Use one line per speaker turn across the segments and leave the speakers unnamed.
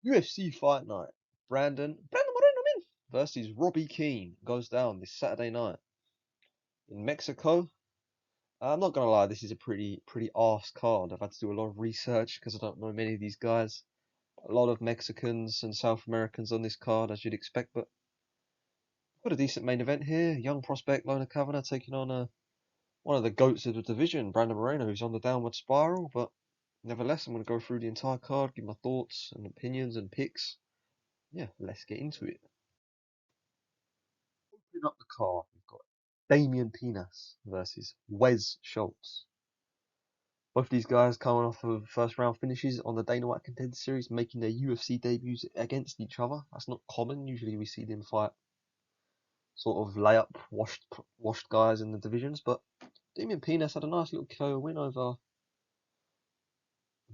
UFC Fight Night. Brandon Moreno versus Robbie Keane goes down this Saturday night in Mexico. I'm not gonna lie, this is a pretty arse card. I've had to do a lot of research because I don't know many of these guys. A lot of Mexicans and South Americans on this card, as you'd expect, but got a decent main event here. Young prospect Moreno Kavanagh taking on one of the goats of the division, Brandon Moreno, who's on the downward spiral. But nevertheless, I'm going to go through the entire card, give my thoughts and opinions and picks. Yeah, let's get into it. Opening up the card, we've got Damian Pinas versus Wes Schultz. Both these guys coming off of first round finishes on the Dana White Contender Series, making their UFC debuts against each other. That's not common. Usually we see them fight sort of layup washed guys in the divisions, but Damian Pinas had a nice little KO win over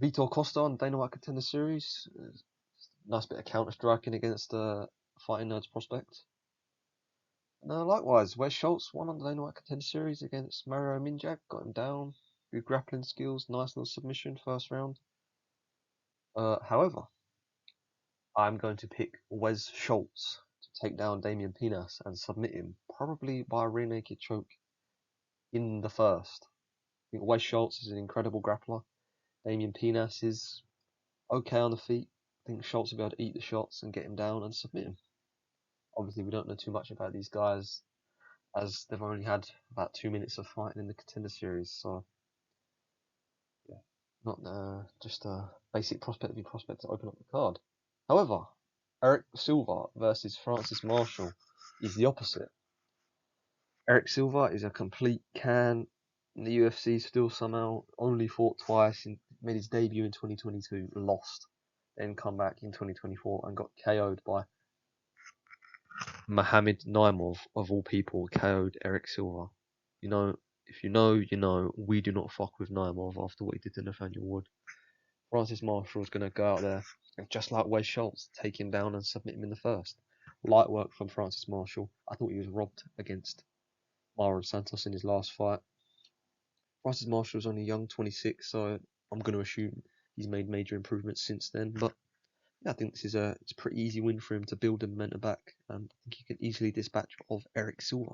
Vitor Costa on the Dana White Contender Series. Nice bit of counter striking against the Fighting Nerds prospect. Likewise, Wes Schultz won on the Dana White Contender Series against Mario Minjak, got him down. Good grappling skills, nice little submission first round. However, I'm going to pick Wes Schultz to take down Damian Pinas and submit him, probably by a rear naked choke in the first. I think Wes Schultz is an incredible grappler. Damian Pinas is okay on the feet. I think Schultz will be able to eat the shots and get him down and submit him. Obviously, we don't know too much about these guys as they've only had about 2 minutes of fighting in the Contender Series. So, yeah, not just a basic prospect to open up the card. However, Eric Silva versus Francis Marshall is the opposite. Eric Silva is a complete can in the UFC, still somehow only fought twice, and made his debut in 2022, lost, then come back in 2024 and got KO'd by Mohamed Naimov, of all people, KO'd Eric Silva. You know, if you know, you know, we do not fuck with Naimov after what he did to Nathaniel Wood. Francis Marshall's going to go out there and, just like Wes Schultz, take him down and submit him in the first. Light work from Francis Marshall. I thought he was robbed against Mauro Santos in his last fight. Francis Marshall's only young, 26, so I'm going to assume he's made major improvements since then. But yeah, I think this is it's a pretty easy win for him to build the momentum back, and I think he can easily dispatch of Eric Silva.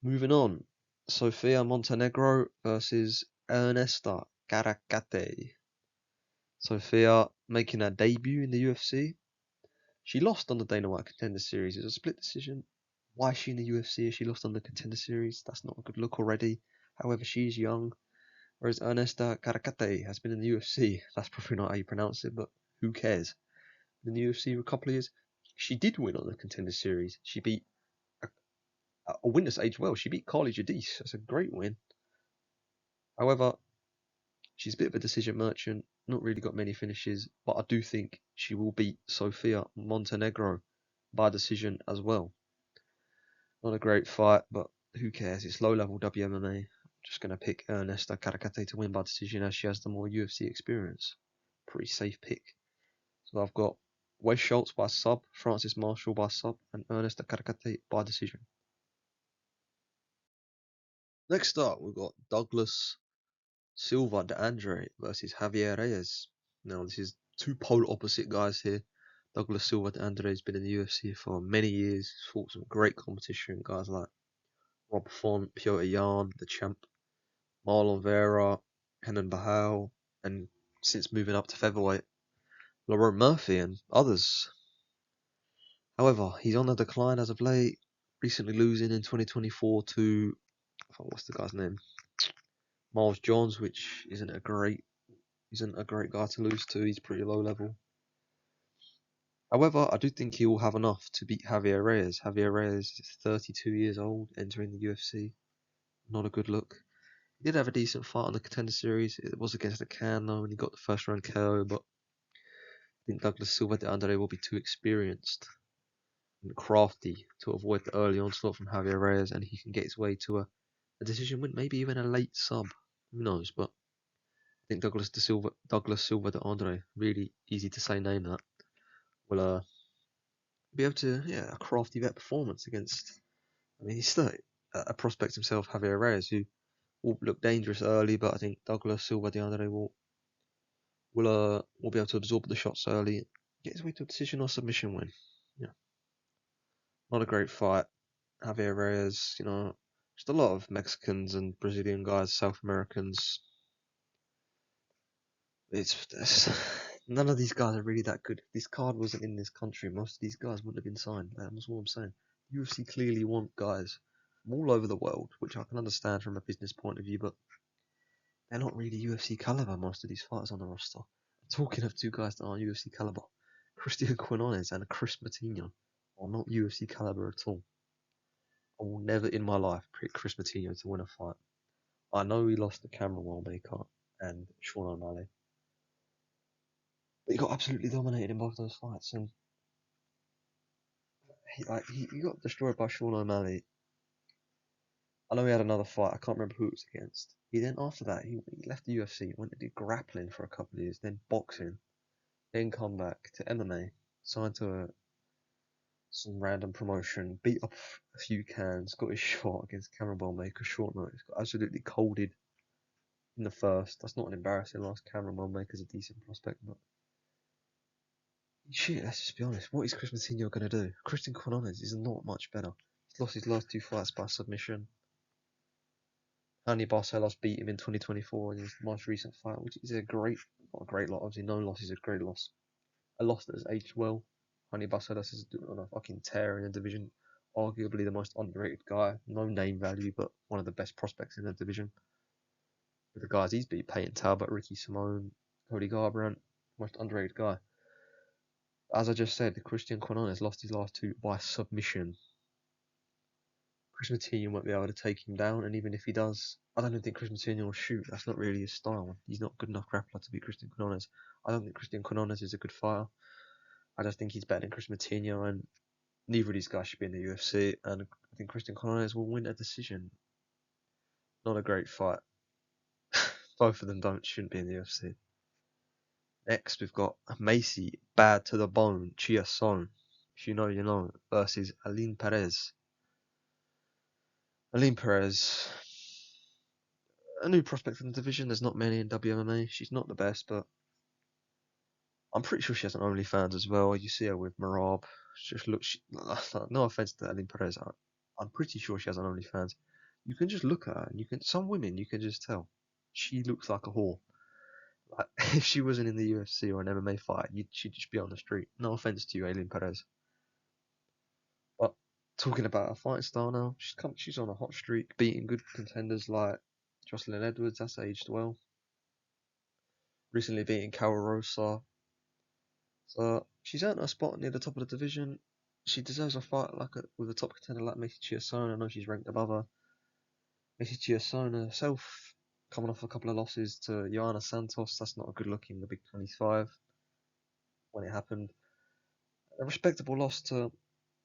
Moving on, Sofia Montenegro versus Ernesta Caracate. Sofia making her debut in the UFC. She lost on the Dana White Contender Series. It was a split decision. Why is she in the UFC if she lost on the Contender Series? That's not a good look already. However, she's young. Whereas Ernesta Caracate has been in the UFC. That's probably not how you pronounce it, but who cares? In the UFC for a couple of years. She did win on the Contender Series. She beat a win that's aged well. She beat Carly Jadis. That's a great win. However, she's a bit of a decision merchant. Not really got many finishes, but I do think she will beat Sofia Montenegro by decision as well. Not a great fight, but who cares? It's low-level WMMA. I'm just going to pick Ernesta Caracate to win by decision as she has the more UFC experience. Pretty safe pick. So I've got Wes Schultz by sub, Francis Marshall by sub, and Ernesta Caracate by decision. Next up, we've got Douglas Silva de Andre versus Javier Reyes. Now, this is two polar opposite guys here. Douglas Silva de Andre has been in the UFC for many years. He's fought some great competition. Guys like Rob Font, Piotr Jan, the champ, Marlon Vera, Henan Bahal, and since moving up to featherweight, Laurent Murphy and others. However, he's on the decline as of late, recently losing in 2024 to, what's the guy's name? Miles Johns, which isn't a great guy to lose to. He's pretty low level. However, I do think he will have enough to beat Javier Reyes. Javier Reyes is 32 years old, entering the UFC. Not a good look. He did have a decent fight on the Contender Series. It was against the Can though, and he got the first round KO, but I think Douglas Silva de Andre will be too experienced and crafty to avoid the early onslaught from Javier Reyes, and he can get his way to a decision win, maybe even a late sub. Who knows? But I think Douglas Silva de Andre, really easy to say name that, will be able to, a crafty vet performance against. I mean, he's still a prospect himself, Javier Reyes, who will look dangerous early, but I think Douglas Silva de Andre will will be able to absorb the shots early, get his way to a decision or submission win. Yeah, not a great fight. Javier Reyes, just a lot of Mexicans and Brazilian guys, South Americans. It's none of these guys are really that good. If this card wasn't in this country, most of these guys wouldn't have been signed. That's what I'm saying. UFC clearly want guys from all over the world, which I can understand from a business point of view, but they're not really UFC caliber, most of these fighters on the roster. Talking of two guys that aren't UFC caliber, Christian Quinones and Chris Matinho are not UFC caliber at all. I will never in my life pick Chris Matinho to win a fight. I know he lost to Cameron Wellmaker and Sean O'Malley, but he got absolutely dominated in both those fights, and he got destroyed by Sean O'Malley. I know he had another fight. I can't remember who it was against. He then after that he left the UFC, went to do grappling for a couple of years, then boxing, then come back to MMA, signed to some random promotion, beat up a few cans, got his shot against Cameron Wellmaker short notice, got absolutely colded in the first. That's not an embarrassing loss. Cameron Wellmaker's a decent prospect, but shit, let's just be honest. What is Chris Matinho going to do? Christian Quinones is not much better. He's lost his last two fights by submission. Andy Barcelos beat him in 2024 in his most recent fight, which is not a great loss. Obviously, no loss is a great loss. A loss that has aged well. Andy Barcelos is on a fucking tear in the division. Arguably the most underrated guy. No name value, but one of the best prospects in the division. With the guys he's beat, Peyton Talbot, Ricky Simone, Cody Garbrandt, most underrated guy. As I just said, Christian Quinones lost his last two by submission. Chris Matinho won't be able to take him down, and even if he does, I don't think Chris Matinho will shoot. That's not really his style. He's not good enough grappler to beat Christian Quinones. I don't think Christian Quinones is a good fighter. I just think he's better than Chris Matinho, and neither of these guys should be in the UFC, and I think Christian Quinones will win a decision. Not a great fight. Both of them shouldn't be in the UFC. Next, we've got Macy, bad to the bone, Chia Son, if you know, you know, versus Aline Perez. Aline Perez, a new prospect in the division. There's not many in WMMA. She's not the best, but I'm pretty sure she has an OnlyFans as well. You see her with Marab. No offense to Aline Perez. I'm pretty sure she has an OnlyFans. You can just look at her, and some women you can just tell. She looks like a whore. Like, if she wasn't in the UFC or an MMA fight, she'd just be on the street. No offense to you, Aline Perez. But talking about her fighting style now, she's on a hot streak, beating good contenders like Jocelyn Edwards. That's aged well. Recently beating Carol Rosa. So she's earned her spot near the top of the division. She deserves a fight with a top contender like Macy Chiasson. I know she's ranked above her. Macy Chiasson herself coming off a couple of losses to Joana Santos. That's not a good look in the Big 25 when it happened. A respectable loss to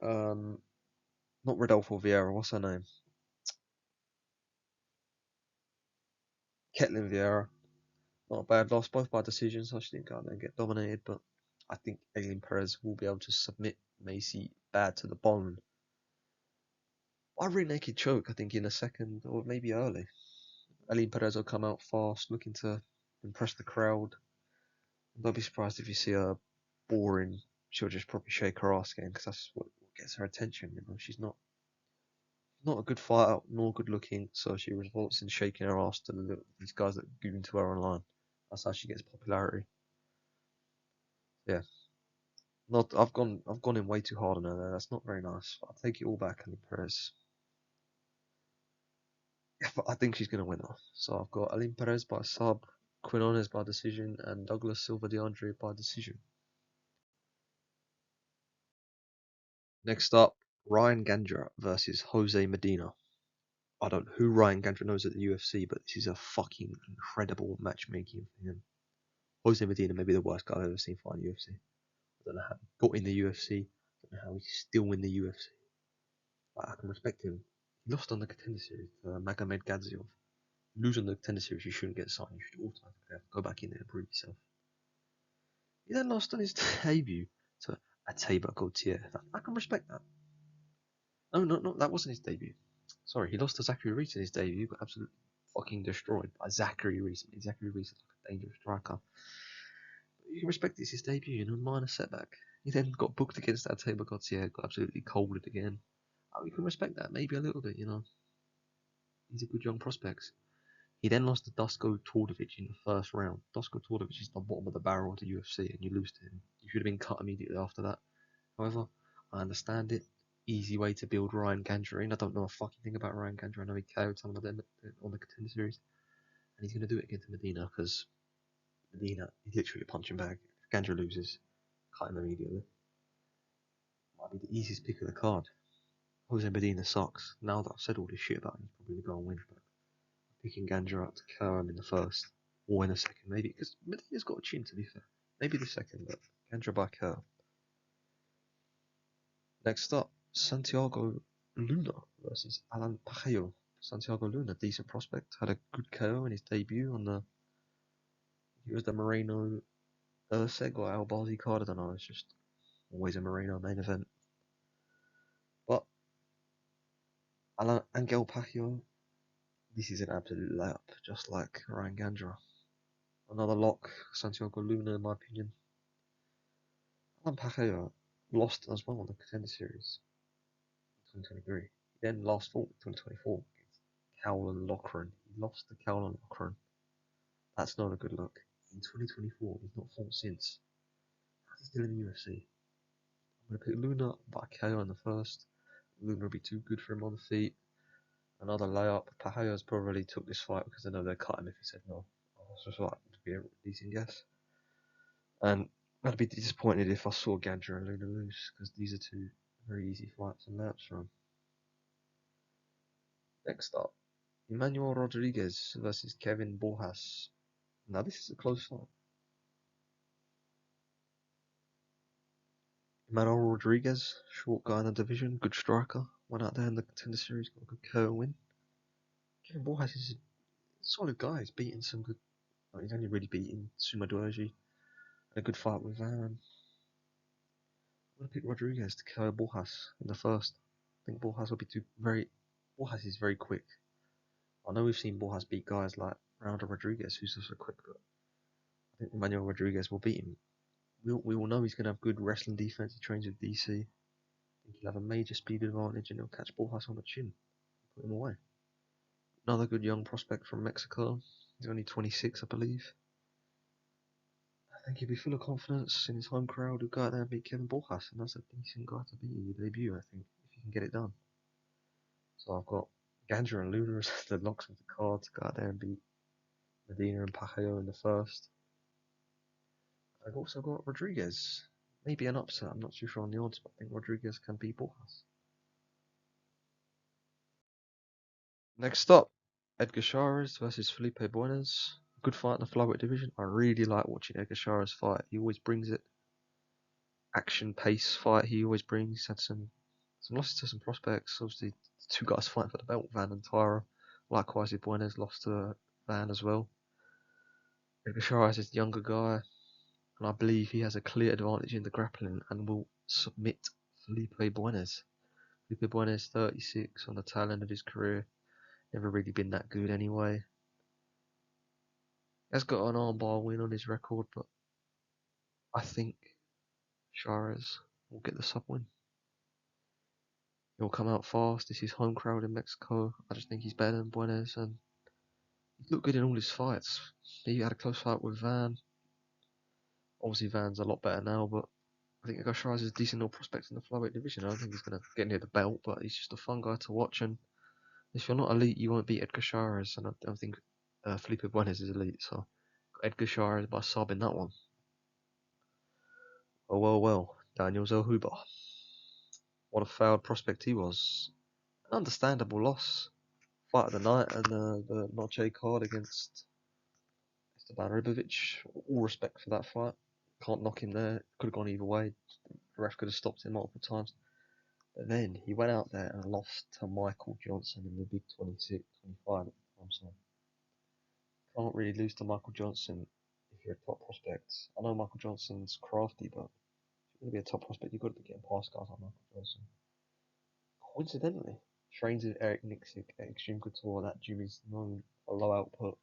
not Rodolfo Vieira. What's her name? Ketlin Vieira. Not a bad loss, both by decision, so she didn't go out there and get dominated, but I think Aline Perez will be able to submit Macy bad to the bone. By rear naked choke, I think, in a second, or maybe early. Aline Perez will come out fast, looking to impress the crowd. Don't be surprised if you see her boring. She'll just probably shake her ass again, because that's what gets her attention. She's not a good fighter, nor good looking, so she results in shaking her ass to these guys that goon to her online. That's how she gets popularity. Yeah. I've gone in way too hard on her there. That's not very nice. I'll take it all back, Aline Perez. Yeah, but I think she's gonna win though. So I've got Aline Perez by sub, Quinones by decision, and Douglas Silva DeAndre by decision. Next up, Ryan Gandra versus Jose Medina. I don't know who Ryan Gandra knows at the UFC, but this is a fucking incredible matchmaking for him. Jose Medina may be the worst guy I've ever seen fight in the UFC. I don't know how he got in the UFC. I don't know how he's still in the UFC. But I can respect him. He lost on the contender series to Magomed Gadziov. Lose on the contender series, you shouldn't get signed. You should automatically have to go back in there and prove yourself. He then lost on his debut to Ateba Gautier. I can respect that. No, that wasn't his debut. Sorry, he lost to Zachary Reese in his debut. He got absolutely fucking destroyed by Zachary Reese. Zachary Reese is like a dangerous striker. You can respect it's his debut, you know, minor setback. He then got booked against that Taylor Gautier, got absolutely colded again. Oh, you can respect that, maybe a little bit, you know. He's a good young prospect. He then lost to Dusko Tordovic in the first round. Dusko Tordovic is the bottom of the barrel of the UFC, and you lose to him. You should have been cut immediately after that. However, I understand it. Easy way to build Ryan Gandra in. I don't know a fucking thing about Ryan Gandra. I know he KO'd some of them on the Contender Series. And he's going to do it against Medina, because Medina is literally a punching bag. If Gandra loses, cut him immediately. Might be the easiest pick of the card. Jose Medina sucks. Now that I've said all this shit about him, he's probably going to go and win. But picking Gandra up to KO him in the first, or in the second, maybe, because Medina's got a chin, to be fair. Maybe the second, but Gandra by KO. Next up, Santiago Luna versus Alan Pacheco. Santiago Luna, decent prospect, had a good KO in his debut on the. He was the Moreno Vs or Albazi card. I don't know. It's just always a Moreno main event. But Angel Pacheco, this is an absolute layup, just like Ryan Gandra. Another lock, Santiago Luna, in my opinion. Alan Pacheco lost as well in the Contender Series in 2023. He then last fought in 2024 against Cowlan Loughran. He lost to Cowlan Loughran. That's not a good look. In 2024, he's not fought since. He's still in the UFC. I'm going to pick Luna by KO in the first. Luna will be too good for him on the feet. Another layup. Pacheco's probably took this fight because they know they'd cut him if he said no. That's just like to be a decent guess. And I'd be disappointed if I saw Gandra and Luna lose, because these are two very easy fights and layups for him. Next up, Emmanuel Rodriguez versus Kevin Borjas. Now this is a close fight. Emmanuel Rodriguez, short guy in the division, good striker. Went out there in the Contender Series, got a good KO win. Kevin Borjas is a solid guy. He's beaten some good. Well, he's only really beaten Suma Duerji. Had a good fight with Van. I'm gonna pick Rodriguez to KO Borjas in the first. I think Borjas will be Borjas is very quick. I know we've seen Borjas beat guys like Ronaldo Rodriguez, who's also quick, but I think Emmanuel Rodriguez will beat him. We will know he's going to have good wrestling defense. He trains with DC. I think he'll have a major speed advantage, and he'll catch Borjas on the chin, put him away. Another good young prospect from Mexico. He's only 26, I believe. I think he'll be full of confidence in his home crowd. He'll go out there and beat Kevin Borjas, and that's a decent guy to beat in your debut, I think, if you can get it done. So I've got Gandra and Luna as the locks of the card to go out there and beat Medina and Pacheco in the first. I've also got Rodriguez. Maybe an upset, I'm not too sure on the odds, but I think Rodriguez can beat Borjas. Next up, Edgar Chairez versus Felipe Buenas. Good fight in the flyweight division. I really like watching Edgar Chairez fight. He always brings it. Action, pace fight he always brings. He's had some losses to some prospects. Obviously, two guys fighting for the belt, Van and Tyra. Likewise, with Buenas lost to Van as well. Edgar Chairez is the younger guy, and I believe he has a clear advantage in the grappling and will submit Felipe Buenas. Felipe Buenas, 36, on the tail end of his career. Never really been that good anyway. He has got an armbar win on his record, but I think Chairez will get the sub win. He'll come out fast. This is home crowd in Mexico. I just think he's better than Buenas, and he's looked good in all his fights. He had a close fight with Van. Obviously, Van's a lot better now, but I think Edgar Chairez is a decent little prospect in the flyweight division. I don't think he's going to get near the belt, but he's just a fun guy to watch. And if you're not elite, you won't beat Edgar Chairez. And I don't think Felipe Buenas is elite, so Edgar Chairez by sub in that one. Oh well, Daniel Zellhuber. What a failed prospect he was. An understandable loss. Fight of the night and the Noche card against Esteban Ribovic. All respect for that fight. Can't knock him there. Could have gone either way. The ref could have stopped him multiple times. But then he went out there and lost to Michael Johnson in the big 26, 25 at the time. So can't really lose to Michael Johnson if you're a top prospect. I know Michael Johnson's crafty, but if you're going to be a top prospect, you've got to be getting past guys like Michael Johnson. Coincidentally, trains with Eric Nixick at Extreme Couture. That gym is known for low output,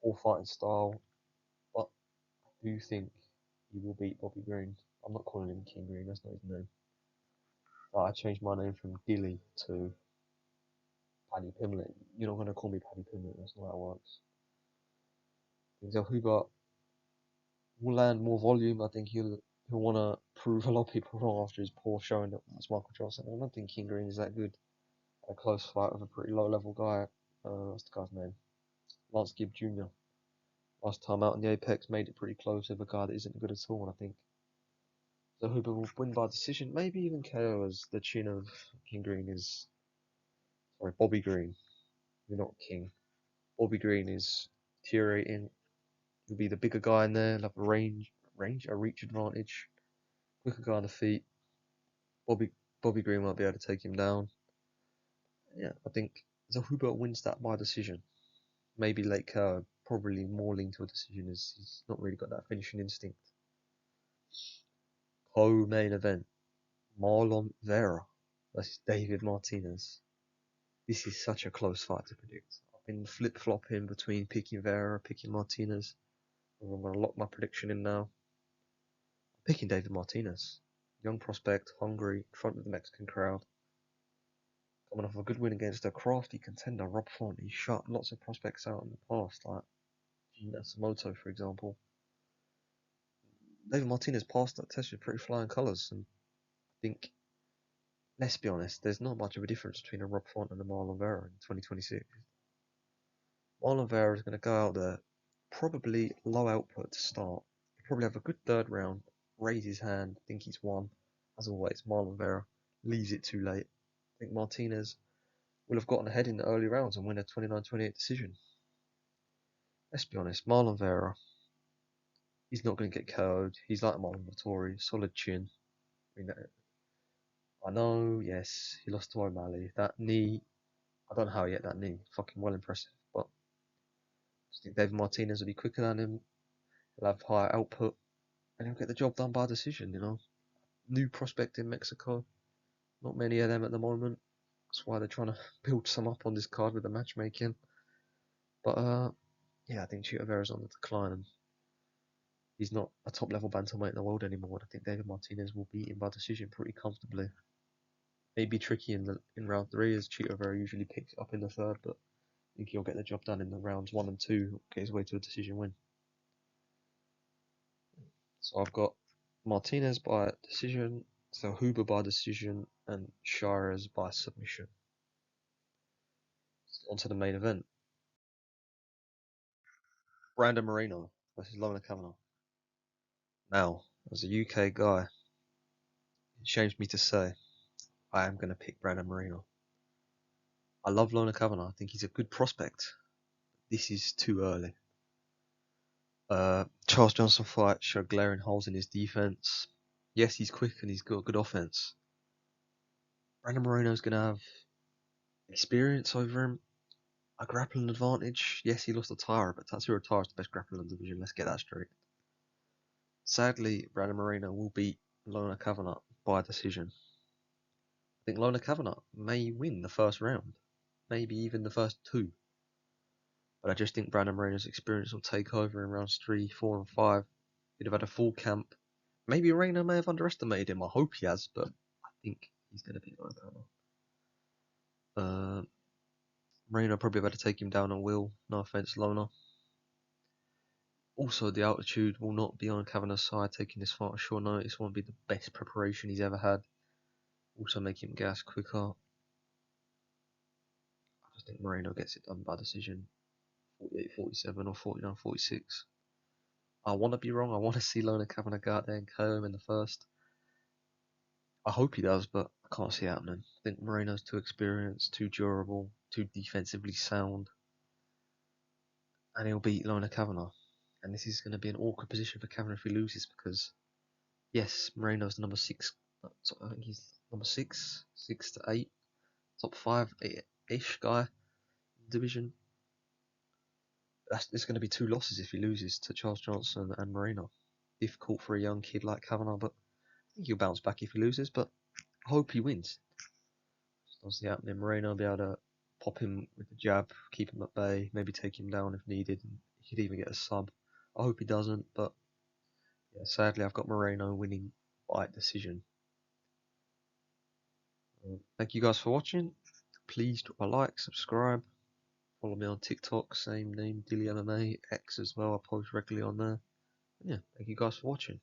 poor fighting style, but I Who you think he will beat Bobby Green? I'm not calling him King Green, that's not his name. I changed my name from Gilly to Paddy Pimlet. You're not going to call me Paddy Pimlet, that's not how it works. So Hubert will land more volume. I think he'll want to prove a lot of people wrong after his poor showing against Michael Johnson. I don't think King Green is that good. A close fight with a pretty low level guy. What's the guy's name? Lance Gibb Jr. Last time out in the Apex made it pretty close with a guy that isn't good at all, and I think so Hooper will win by decision, maybe even KO, as the chin of King Green is, sorry, Bobby Green. You're not King. Bobby Green is deteriorating. He'll be the bigger guy in there, he'll have a reach advantage, quicker guy on the feet. Bobby Green won't be able to take him down. Yeah, I think Zahuba wins that by decision. Maybe late KO, probably more lean to a decision, as he's not really got that finishing instinct. Co-main event, Marlon Vera versus David Martinez. This is such a close fight to predict. I've been flip-flopping between picking Vera, picking Martinez. I'm going to lock my prediction in now. I'm picking David Martinez. Young prospect, hungry, in front of the Mexican crowd. Coming off a good win against a crafty contender, Rob Font. He shut lots of prospects out in the past, like Natsumoto, for example. David Martinez passed that test with pretty flying colours, and I think, let's be honest, there's not much of a difference between a Rob Font and a Marlon Vera in 2026. Marlon Vera is going to go out there, probably low output to start. He'll probably have a good third round, raise his hand, think he's won. As always, Marlon Vera leaves it too late. I think Martinez will have gotten ahead in the early rounds and win a 29-28 decision. Let's be honest, Marlon Vera, he's not going to get KO'd. He's like Marlon Vettori, solid chin. I know, yes, he lost to O'Malley. That knee, I don't know how he hit that knee. Fucking well impressive. But I just think David Martinez will be quicker than him. He'll have higher output, and he'll get the job done by decision, New prospect in Mexico. Not many of them at the moment. That's why they're trying to build some up on this card with the matchmaking. But, yeah, I think Chito Vera's on the decline, and he's not a top-level bantamweight in the world anymore. I think David Martinez will beat him by decision pretty comfortably. Maybe tricky in round 3, as Chito Vera usually picks it up in the third, but I think he'll get the job done in the rounds 1 and 2, get his way to a decision win. So I've got Martinez by decision, so Huber by decision, and Shires by submission. On to the main event. Brandon Moreno versus Lona Kavanagh. Now, as a UK guy, it shames me to say, I am going to pick Brandon Moreno. I love Lona Kavanagh. I think he's a good prospect. This is too early. Charles Johnson fight showed glaring holes in his defense. Yes, he's quick and he's got good offense. Brandon Moreno's going to have experience over him, a grappling advantage. Yes, he lost to Tara, but Tatsuro Tara is the best grappler in the division. Let's get that straight. Sadly, Brandon Moreno will beat Lona Kavanagh by decision. I think Lona Kavanagh may win the first round, maybe even the first 2. But I just think Brandon Moreno's experience will take over in rounds 3, 4, and 5. He'd have had a full camp. Maybe Moreno may have underestimated him. I hope he has, but I think he's going to beat Lona Kavanagh. Moreno probably better take him down and will. No offense, Lona. Also, the altitude will not be on Kavanagh's side. Taking this fight on short notice won't be the best preparation he's ever had. Also, make him gas quicker. I just think Moreno gets it done by decision, 48-47 or 49-46. I want to be wrong. I want to see Lona Kavanagh go out there and KO him in the first. I hope he does, but I can't see it happening. I think Moreno's too experienced, too durable, too defensively sound, and he'll beat Lona Kavanagh. And this is going to be an awkward position for Kavanagh if he loses, because yes, Moreno's number 6. I think he's number 6 to 8, top 5-ish guy in the division. It's going to be 2 losses if he loses to Charles Johnson and Moreno. Difficult for a young kid like Kavanagh, but I think he'll bounce back if he loses, but I hope he wins. Just don't see it happening. Moreno will be able to pop him with the jab, keep him at bay, maybe take him down if needed, and he could even get a sub. I hope he doesn't, but Yeah, sadly, I've got Moreno winning by decision. Thank you guys for watching. Please drop a like, subscribe, follow me on TikTok, same name, Dilly MMA, X as well. I post regularly on there. And yeah, thank you guys for watching.